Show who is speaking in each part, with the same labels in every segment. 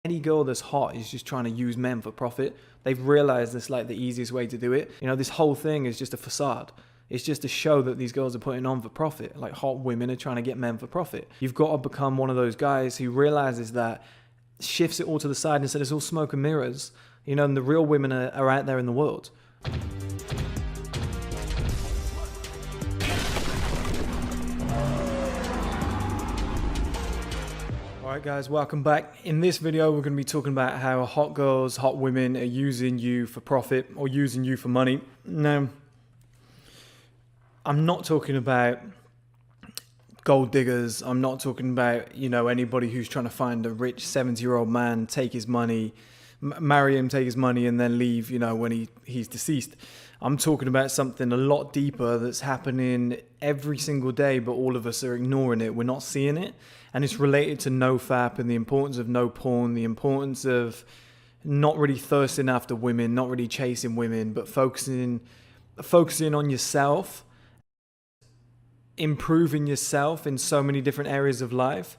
Speaker 1: Any girl that's hot is just trying to use men for profit. They've realized it's like the easiest way to do it. You know, this whole thing is just a facade. It's just a show that these girls are putting on for profit. Like, hot women are trying to get men for profit. You've got to become one of those guys who realizes that, shifts it all to the side and said it's all smoke and mirrors. You know, and the real women are out there in the world. Alright guys, welcome back. In this video we're going to be talking about how hot girls, hot women are using you for profit or using you for money. Now, I'm not talking about gold diggers. I'm not talking about, you know, anybody who's trying to find a rich 70-year-old man, take his money, marry him, take his money and then leave, you know, when he's deceased. I'm talking about something a lot deeper that's happening every single day, but all of us are ignoring it. We're not seeing it. And it's related to no-fap and the importance of no porn, the importance of not really thirsting after women, not really chasing women, but focusing on yourself, improving yourself in so many different areas of life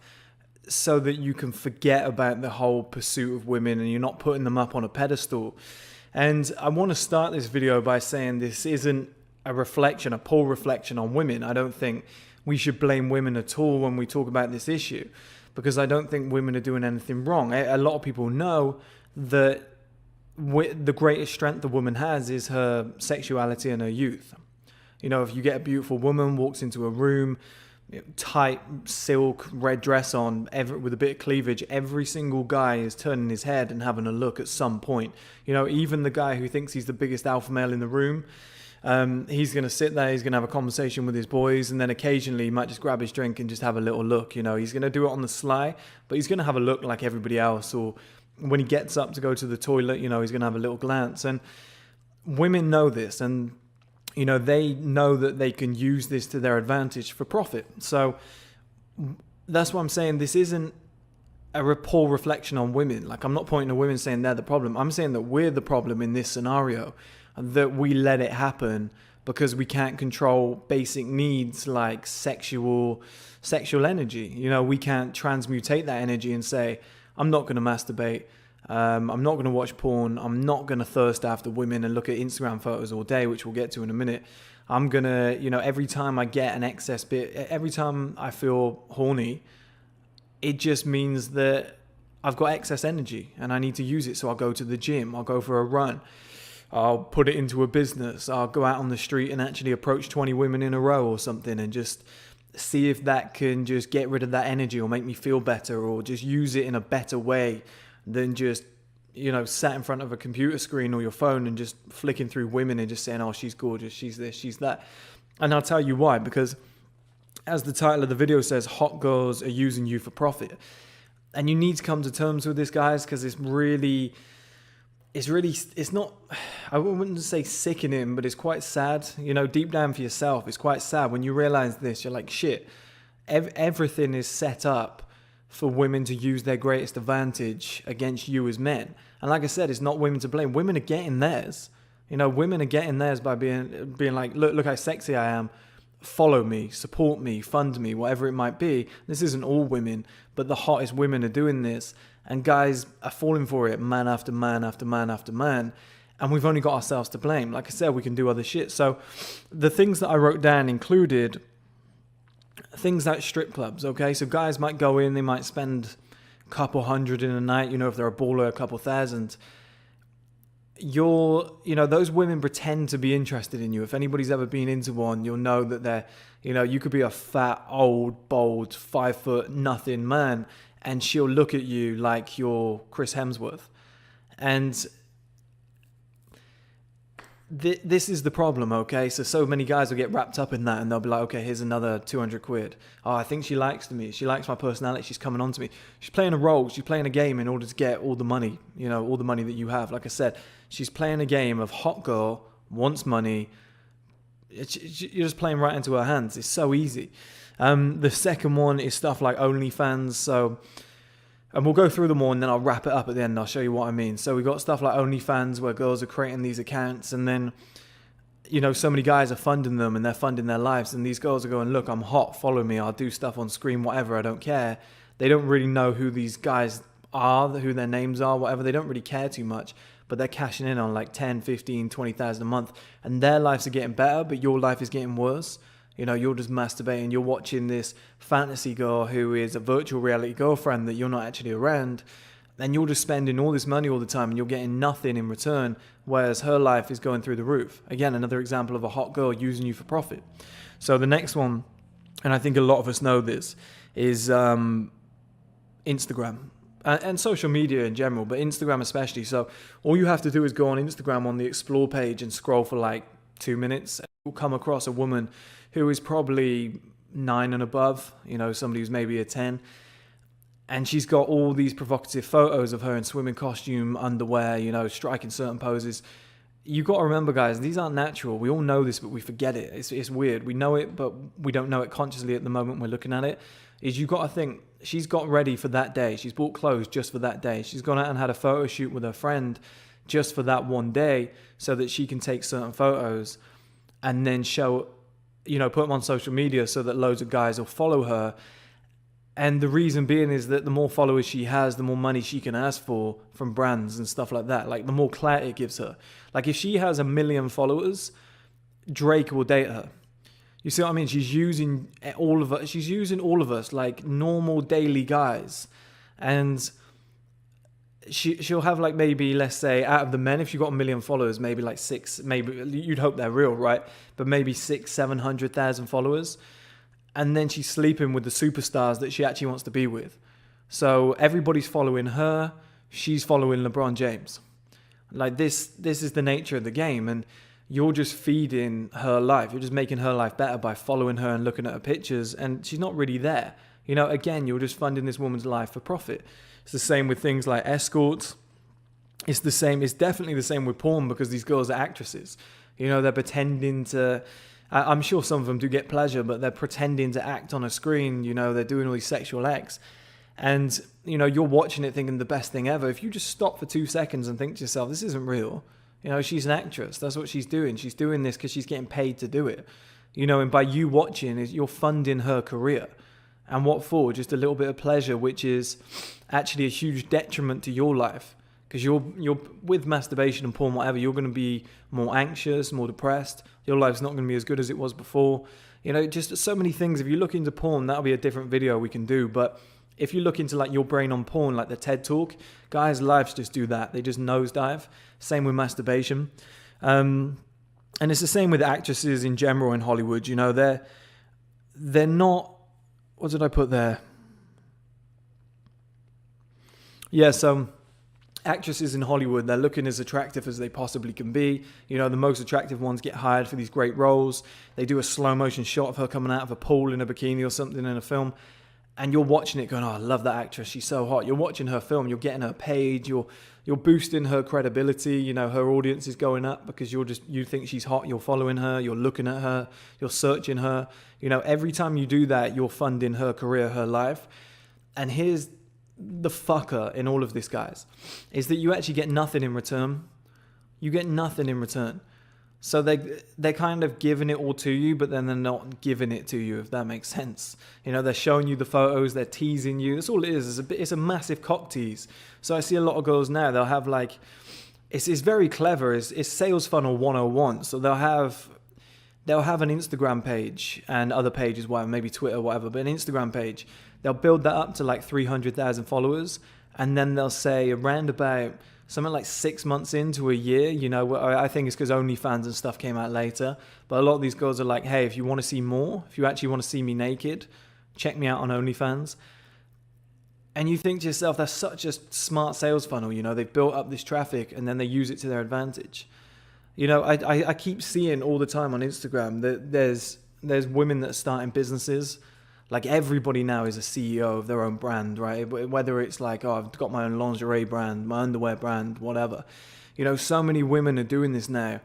Speaker 1: so that you can forget about the whole pursuit of women and you're not putting them up on a pedestal. And I want to start this video by saying this isn't a poor reflection on women. I don't think we should blame women at all when we talk about this issue, because I don't think women are doing anything wrong. A lot of people know that the greatest strength a woman has is her sexuality and her youth. You know, if you get a beautiful woman, walks into a room, tight silk red dress on, with a bit of cleavage, every single guy is turning his head and having a look at some point. You know, even the guy who thinks he's the biggest alpha male in the room, he's going to sit there, he's going to have a conversation with his boys, and then occasionally he might just grab his drink and just have a little look. You know, he's going to do it on the sly, but he's going to have a look like everybody else. Or when he gets up to go to the toilet, you know, he's going to have a little glance. And women know this, and you know, they know that they can use this to their advantage for profit. So that's why I'm saying this isn't a poor reflection on women. Like, I'm not pointing to women saying they're the problem. I'm saying that we're the problem in this scenario, that we let it happen because we can't control basic needs like sexual energy. You know, we can't transmutate that energy and say, I'm not going to masturbate. I'm not going to watch porn. I'm not going to thirst after women and look at Instagram photos all day, which we'll get to in a minute. I'm going to, you know, every time I get an excess bit, every time I feel horny, it just means that I've got excess energy and I need to use it. So I'll go to the gym. I'll go for a run. I'll put it into a business. I'll go out on the street and actually approach 20 women in a row or something and just see if that can just get rid of that energy or make me feel better, or just use it in a better way than just, you know, sat in front of a computer screen or your phone and just flicking through women and just saying, oh, she's gorgeous, she's this, she's that. And I'll tell you why, because as the title of the video says, hot girls are using you for profit. And you need to come to terms with this, guys, because it's not, I wouldn't say sickening, but it's quite sad. You know, deep down for yourself, it's quite sad when you realize this. You're like, shit, everything is set up for women to use their greatest advantage against you as men. And like I said, it's not women to blame. Women are getting theirs. You know, women are getting theirs by being like, look how sexy I am. Follow me, support me, fund me, whatever it might be. This isn't all women, but the hottest women are doing this. And guys are falling for it, man after man after man after man. And we've only got ourselves to blame. Like I said, we can do other shit. So the things that I wrote down included things like strip clubs, okay? So guys might go in, they might spend a couple hundred in a night, you know, if they're a baller, a couple thousand. You know, those women pretend to be interested in you. If anybody's ever been into one, you'll know that they're, you know, you could be a fat, old, bold, 5 foot nothing man, and she'll look at you like you're Chris Hemsworth. And this is the problem, okay? So many guys will get wrapped up in that and they'll be like, okay, here's another 200 quid. Oh, I think she likes me. She likes my personality. She's coming on to me. She's playing a role. She's playing a game in order to get all the money, you know, all the money that you have. Like I said, she's playing a game of hot girl, wants money. You're just playing right into her hands. It's so easy. The second one is stuff like OnlyFans. And we'll go through them all and then I'll wrap it up at the end and I'll show you what I mean. So we've got stuff like OnlyFans where girls are creating these accounts and then, you know, so many guys are funding them and they're funding their lives. And these girls are going, look, I'm hot, follow me. I'll do stuff on screen, whatever, I don't care. They don't really know who these guys are, who their names are, whatever. They don't really care too much, but they're cashing in on like 10, 15, 20,000 a month, and their lives are getting better, but your life is getting worse. You know, you're just masturbating. You're watching this fantasy girl who is a virtual reality girlfriend that you're not actually around, and you're just spending all this money all the time and you're getting nothing in return, whereas her life is going through the roof. Again, another example of a hot girl using you for profit. So the next one, and I think a lot of us know this, is Instagram. And social media in general, but Instagram especially. So all you have to do is go on Instagram on the explore page and scroll for like 2 minutes. You'll come across a woman who is probably 9 and above, you know, somebody who's maybe a 10. And she's got all these provocative photos of her in swimming costume, underwear, you know, striking certain poses. You got to remember, guys, these aren't natural. We all know this, but we forget it. It's weird. We know it, but we don't know it consciously at the moment we're looking at it. Is you got to think, she's got ready for that day. She's bought clothes just for that day. She's gone out and had a photo shoot with her friend just for that one day so that she can take certain photos and then show, you know, put them on social media so that loads of guys will follow her. And the reason being is that the more followers she has, the more money she can ask for from brands and stuff like that. Like the more clout it gives her. Like if she has 1 million followers, Drake will date her. You see what I mean? She's using all of us. She's using all of us like normal daily guys. And she'll have like maybe, let's say, out of the men, if she got 1 million followers, maybe like 6, maybe you'd hope they're real, right? But maybe 600,000-700,000 followers. And then she's sleeping with the superstars that she actually wants to be with. So everybody's following her. She's following LeBron James. Like this is the nature of the game. And you're just feeding her life. You're just making her life better by following her and looking at her pictures. And she's not really there. You know, again, you're just funding this woman's life for profit. It's the same with things like escorts. It's the same. It's definitely the same with porn because these girls are actresses. You know, they're pretending to... I'm sure some of them do get pleasure, but they're pretending to act on a screen. You know, they're doing all these sexual acts. And, you know, you're watching it thinking the best thing ever. If you just stop for 2 seconds and think to yourself, this isn't real. You know, she's an actress. That's what she's doing. She's doing this because she's getting paid to do it. You know, and by you watching, you're funding her career. And what for? Just a little bit of pleasure, which is actually a huge detriment to your life. Because you're with masturbation and porn, whatever, you're going to be more anxious, more depressed. Your life's not going to be as good as it was before. You know, just so many things. If you look into porn, that'll be a different video we can do. But if you look into like your brain on porn, like the TED Talk, guys' lives just do that. They just nosedive. Same with masturbation. And it's the same with actresses in general in Hollywood. You know, they're not... What did I put there? Yeah, so... actresses in Hollywood, they're looking as attractive as they possibly can be. You know, the most attractive ones get hired for these great roles. They do a slow motion shot of her coming out of a pool in a bikini or something in a film. And you're watching it going, oh, I love that actress. She's so hot. You're watching her film. You're getting her page. You're boosting her credibility. You know, her audience is going up because you think she's hot. You're following her. You're looking at her. You're searching her. You know, every time you do that, you're funding her career, her life. And here's the fucker in all of this, guys, is that you actually get nothing in return. You get nothing in return. So they're kind of giving it all to you, but then they're not giving it to you, if that makes sense. You know, they're showing you the photos, they're teasing you. That's all it is. It's a massive cock tease. So I see a lot of girls now, they'll have like, it's very clever. It's sales funnel 101. So they'll have an Instagram page and other pages, whatever, maybe Twitter, whatever, but an Instagram page. They'll build that up to like 300,000 followers, and then they'll say around about something like 6 months into a year, you know, I think it's because OnlyFans and stuff came out later, but a lot of these girls are like, hey, if you want to see more, if you actually want to see me naked, check me out on OnlyFans. And you think to yourself, that's such a smart sales funnel, you know, they've built up this traffic and then they use it to their advantage. You know, I keep seeing all the time on Instagram that there's women that are starting businesses. Like everybody now is a CEO of their own brand, right? Whether it's like, oh, I've got my own lingerie brand, my underwear brand, whatever. You know, so many women are doing this now.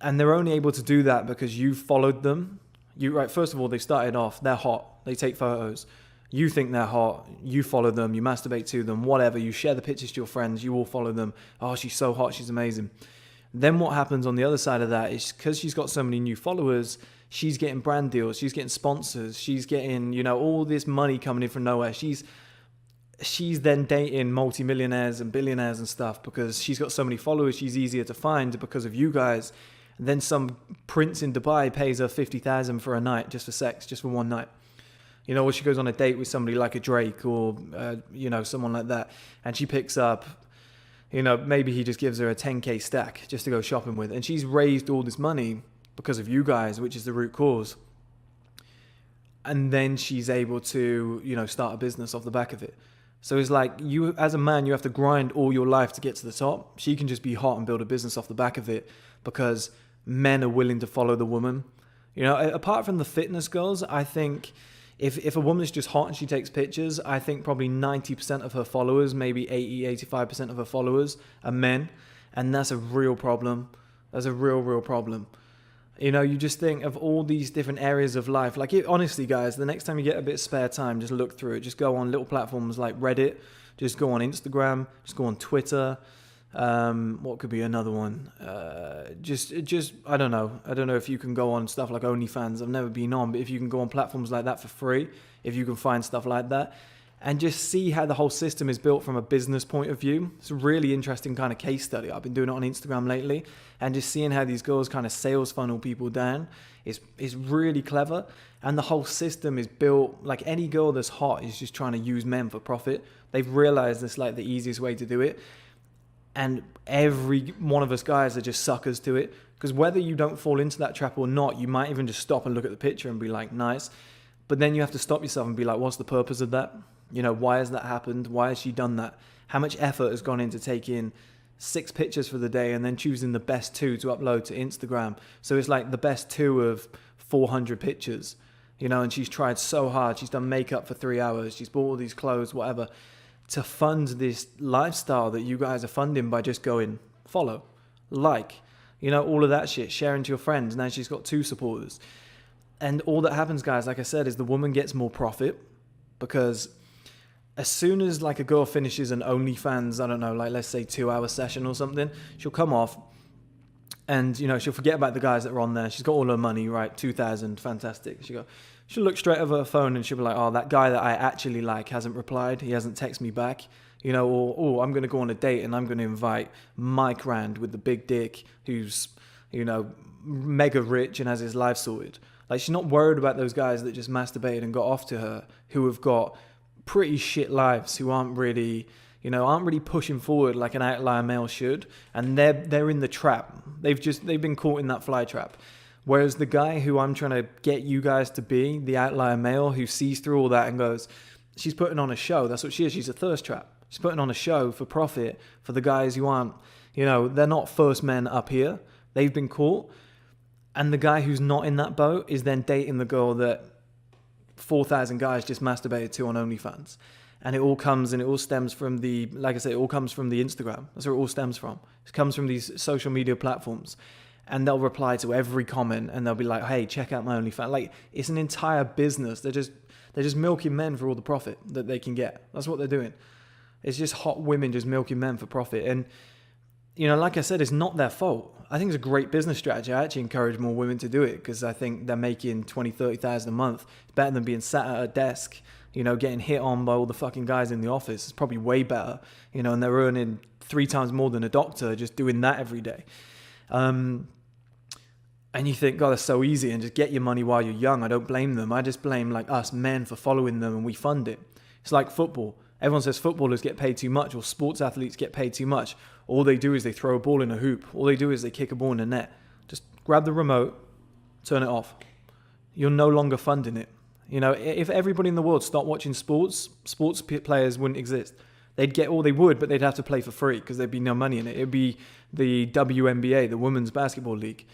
Speaker 1: And they're only able to do that because you followed them. Right, first of all, they started off, they're hot. They take photos. You think they're hot. You follow them. You masturbate to them, whatever. You share the pictures to your friends. You all follow them. Oh, she's so hot. She's amazing. Then what happens on the other side of that is because she's got so many new followers, she's getting brand deals, she's getting sponsors, she's getting, you know, all this money coming in from nowhere. she's then dating multimillionaires and billionaires and stuff because she's got so many followers. She's easier to find because of you guys. And then some prince in Dubai pays her 50,000 for a night just for sex, just for one night. You know, or she goes on a date with somebody like a Drake or, someone like that. And she picks up, maybe he just gives her a 10K stack just to go shopping with. And she's raised all this money because of you guys, which is the root cause. And then she's able to, start a business off the back of it. So it's like you, as a man, you have to grind all your life to get to the top. She can just be hot and build a business off the back of it because men are willing to follow the woman. Apart from the fitness girls, I think if a woman is just hot and she takes pictures, I think probably 90% of her followers, maybe 85% of her followers are men. And that's a real problem. That's a real problem. You just think of all these different areas of life. Like, honestly, guys, the next time you get a bit of spare time, just look through it. Just go on little platforms like Reddit. Just go on Instagram. Just go on Twitter. What could be another one? Just I don't know. I don't know if you can go on stuff like OnlyFans. I've never been on, but if you can go on platforms like that for free, if you can find stuff like that, and just see how the whole system is built from a business point of view. It's a really interesting kind of case study. I've been doing it on Instagram lately, and just seeing how these girls kind of sales funnel people down is really clever. And the whole system is built, like any girl that's hot is just trying to use men for profit. They've realized it's like the easiest way to do it. And every one of us guys are just suckers to it. Because whether you don't fall into that trap or not, you might even just stop and look at the picture and be like, nice. But then you have to stop yourself and be like, what's the purpose of that? Why has that happened? Why has she done that? How much effort has gone into taking 6 pictures for the day and then choosing the best 2 to upload to Instagram? So it's like the best 2 of 400 pictures, and she's tried so hard. She's done makeup for 3 hours. She's bought all these clothes, whatever, to fund this lifestyle that you guys are funding by just going follow, like, all of that shit, sharing to your friends. Now she's got 2 supporters. And all that happens, guys, like I said, is the woman gets more profit because as soon as like a girl finishes an OnlyFans, I don't know, like let's say 2-hour session or something, she'll come off and, she'll forget about the guys that are on there. She's got all her money, right? 2,000, fantastic. She'll look straight over her phone and she'll be like, oh, that guy that I actually like hasn't replied. He hasn't texted me back, or, oh, I'm going to go on a date and I'm going to invite Mike Rand with the big dick who's, mega rich and has his life sorted. Like, she's not worried about those guys that just masturbated and got off to her, who have got pretty shit lives, who aren't really pushing forward like an outlier male should, and they're in the trap. They've been caught in that fly trap. Whereas the guy who I'm trying to get you guys to be, the outlier male who sees through all that and goes, she's putting on a show. That's what she is. She's a thirst trap. She's putting on a show for profit for the guys who aren't, they're not first men up here. They've been caught. And the guy who's not in that boat is then dating the girl that 4,000 guys just masturbated to on OnlyFans. And it all stems from like I say, it all comes from the Instagram. That's where it all stems from. It comes from these social media platforms. And they'll reply to every comment and they'll be like, hey, check out my OnlyFans. Like, it's an entire business. They're just milking men for all the profit that they can get. That's what they're doing. It's just hot women just milking men for profit. And, like I said, it's not their fault. I think it's a great business strategy. I actually encourage more women to do it because I think they're making 20, 30,000 a month. It's better than being sat at a desk, getting hit on by all the fucking guys in the office. It's probably way better, and they're earning 3 times more than a doctor just doing that every day. And you think, God, that's so easy, and just get your money while you're young. I don't blame them. I just blame like us men for following them, and we fund it. It's like football. Everyone says footballers get paid too much, or sports athletes get paid too much. All they do is they throw a ball in a hoop. All they do is they kick a ball in the net. Just grab the remote, turn it off. You're no longer funding it. If everybody in the world stopped watching sports players wouldn't exist. They'd get all they would, but they'd have to play for free because there'd be no money in it. It'd be the WNBA, the Women's Basketball League.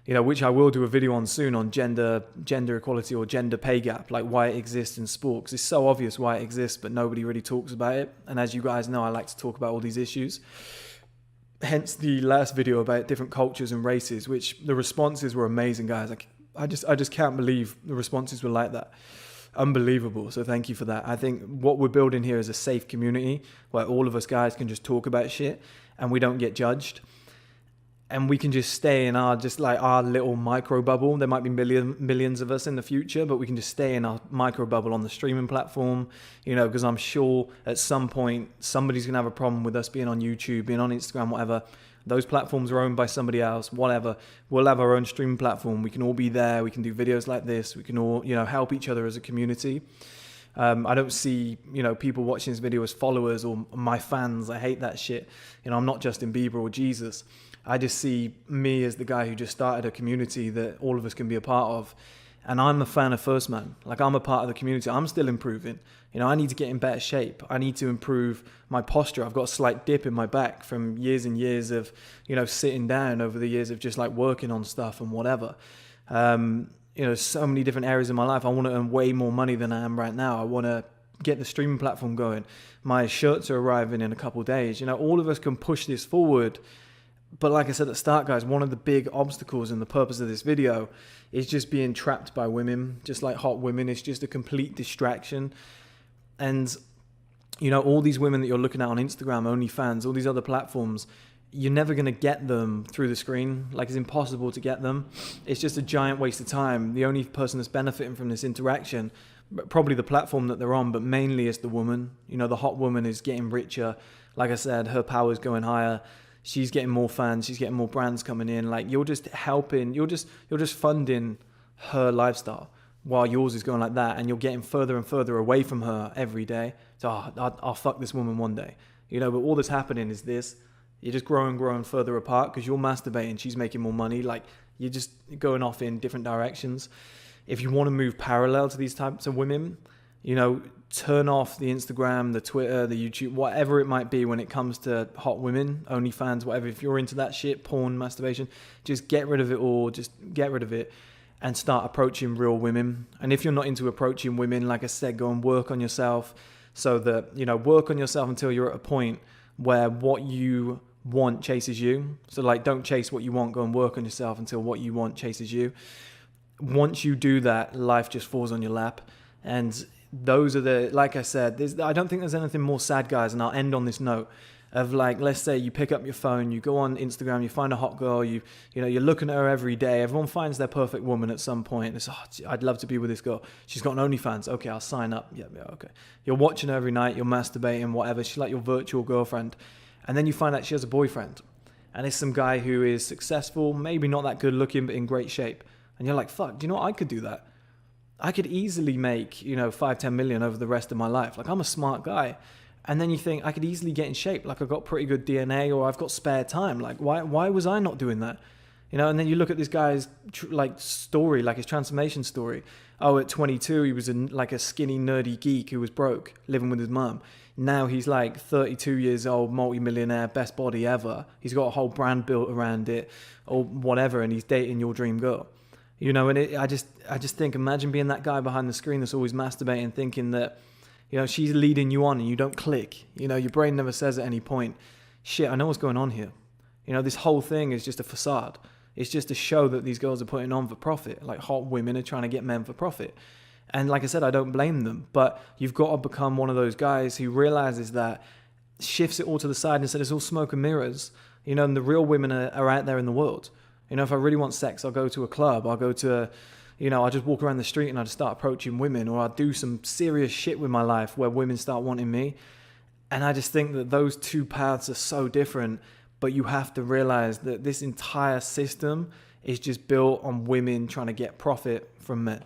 Speaker 1: Which I will do a video on soon on gender equality or gender pay gap, like why it exists in sport. Because it's so obvious why it exists, but nobody really talks about it. And as you guys know, I like to talk about all these issues. Hence the last video about different cultures and races, which the responses were amazing, guys. Like, I just can't believe the responses were like that. Unbelievable. So thank you for that. I think what we're building here is a safe community where all of us guys can just talk about shit and we don't get judged. and we can just stay in our little micro bubble. There might be millions of us in the future, but we can just stay in our micro bubble on the streaming platform, because I'm sure at some point somebody's gonna have a problem with us being on YouTube, being on Instagram, whatever. Those platforms are owned by somebody else, whatever. We'll have our own streaming platform. We can all be there. We can do videos like this. We can all, help each other as a community. I don't see, people watching this video as followers or my fans. I hate that shit. I'm not Justin Bieber or Jesus. I just see me as the guy who just started a community that all of us can be a part of. And I'm a fan of 1STMAN. Like, I'm a part of the community. I'm still improving. I need to get in better shape. I need to improve my posture. I've got a slight dip in my back from years and years of, sitting down over the years of just like working on stuff and whatever. So many different areas in my life. I want to earn way more money than I am right now. I want to get the streaming platform going. My shirts are arriving in a couple of days. All of us can push this forward. But like I said at the start, guys, one of the big obstacles and the purpose of this video is just being trapped by women, just like hot women. It's just a complete distraction. And, all these women that you're looking at on Instagram, OnlyFans, all these other platforms, you're never going to get them through the screen. Like, it's impossible to get them. It's just a giant waste of time. The only person that's benefiting from this interaction, probably the platform that they're on, but mainly is the woman. The hot woman is getting richer. Like I said, her power's going higher. She's getting more fans. She's getting more brands coming in. Like, you're just helping. You're just funding her lifestyle while yours is going like that, and you're getting further and further away from her every day. So I'll fuck this woman one day, but all that's happening is this: you're just growing further apart because you're masturbating. She's making more money. Like, you're just going off in different directions. If you want to move parallel to these types of women, turn off the Instagram, the Twitter, the YouTube, whatever it might be when it comes to hot women, OnlyFans, whatever. If you're into that shit, porn, masturbation, just get rid of it all. Just get rid of it and start approaching real women. And if you're not into approaching women, like I said, go and work on yourself so that, work on yourself until you're at a point where what you want chases you. So like, don't chase what you want, go and work on yourself until what you want chases you. Once you do that, life just falls on your lap. And those are like I said, I don't think there's anything more sad, guys, and I'll end on this note of, like, let's say you pick up your phone, you go on Instagram, you find a hot girl, you're looking at her every day. Everyone finds their perfect woman at some point. It's, I'd love to be with this girl. She's got an OnlyFans. Okay, I'll sign up. Yeah, okay. You're watching her every night, you're masturbating, whatever. She's like your virtual girlfriend. And then you find out she has a boyfriend. And it's some guy who is successful, maybe not that good looking, but in great shape. And you're like, fuck, do you know what? I could do that. I could easily make, 5-10 million over the rest of my life. Like, I'm a smart guy. And then you think, I could easily get in shape. Like, I've got pretty good DNA, or I've got spare time. Like, why was I not doing that? And then you look at this guy's story, like his transformation story. Oh, at 22, he was like a skinny, nerdy geek who was broke, living with his mum. Now he's like 32 years old, multi-millionaire, best body ever. He's got a whole brand built around it, or whatever, and he's dating your dream girl. I just think, imagine being that guy behind the screen that's always masturbating, thinking that, she's leading you on and you don't click. Your brain never says at any point, shit, I know what's going on here. This whole thing is just a facade. It's just a show that these girls are putting on for profit. Like, hot women are trying to get men for profit. And like I said, I don't blame them, but you've got to become one of those guys who realizes that, shifts it all to the side and says it's all smoke and mirrors, and the real women are out there in the world. If I really want sex, I'll go to a club, I'll go to, I'll just walk around the street and I'll just start approaching women, or I'll do some serious shit with my life where women start wanting me. And I just think that those two paths are so different, but you have to realize that this entire system is just built on women trying to get profit from men.